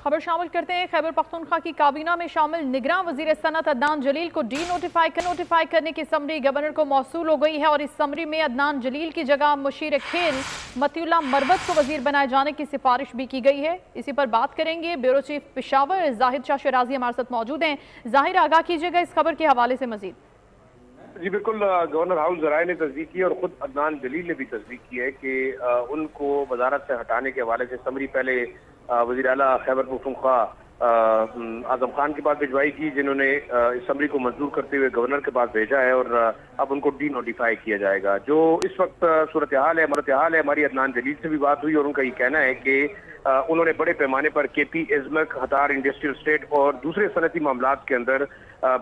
खबर शामिल करते हैं। खैबर पख्तूनख्वा की काबीना में शामिल निगरान वजीर सनत अदनान जलील को नोटिफाई करने की समरी गवर्नर को मौसूल हो गई है और इस समरी में अदनान जलील की जगह मुशीर खेल मतियुल्लाह मरवत को वजीर बनाए जाने की सिफारिश भी की गई है। इसी पर बात करेंगे। ब्यूरो चीफ पेशावर जाहिद शाह शराजी हमारे साथ मौजूद हैं। जाहिर, आगाह कीजिएगा इस खबर के हवाले से मजीद। जी बिल्कुल, गवर्नर हाउस जराए ने तस्दीक की और खुद अदनान जलील ने भी तस्दीक की है कि उनको वजारत से हटाने के हवाले से समरी पहले वज़ीर आला खैबर पख्तूनख्वा आजम खान के पास भिजवाई थी, जिन्होंने इस समरी को मंजूर करते हुए गवर्नर के पास भेजा है और अब उनको नोटिफाई किया जाएगा। जो इस वक्त सूरत हाल है हमारी अदनान जलील से भी बात हुई और उनका ये कहना है कि उन्होंने बड़े पैमाने पर केपी इज़्मक, हतार इंडस्ट्रियल स्टेट और दूसरे सनती मामलात के अंदर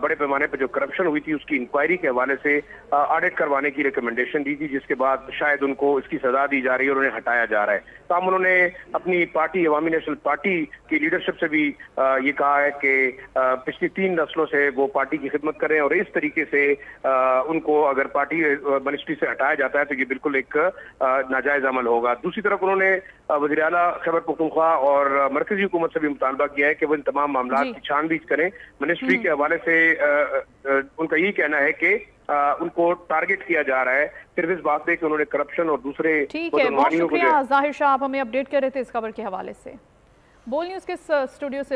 बड़े पैमाने पर जो करप्शन हुई थी उसकी इंक्वायरी के हवाले से ऑडिट करवाने की रिकमेंडेशन दी थी, जिसके बाद शायद उनको इसकी सजा दी जा रही है और उन्हें हटाया जा रहा है। तमाम उन्होंने अपनी पार्टी अवामी नेशनल पार्टी की लीडरशिप से भी ये कहा है कि पिछली 3 नस्लों से वो पार्टी की खिदमत करें और इस तरीके से उनको अगर पार्टी मिनिस्ट्री से हटाया जाता है तो ये बिल्कुल एक नाजायज अमल होगा। दूसरी तरफ उन्होंने वज़ीर आला खैबर पख्तूनख्वा और मरकजी हुकूमत से भी मुतालबा किया है कि वो इन तमाम मामलात की छानबीन करें। मिनिस्ट्री के हवाले से उनका यही कहना है कि उनको टारगेट किया जा रहा है सिर्फ इस बात पे कि उन्होंने करप्शन और दूसरे। ठीक है, बहुत शुक्रिया जाहिर शाह, आप हमें अपडेट कर रहे थे इस खबर के हवाले से। बोल न्यूज़ के स्टूडियो से।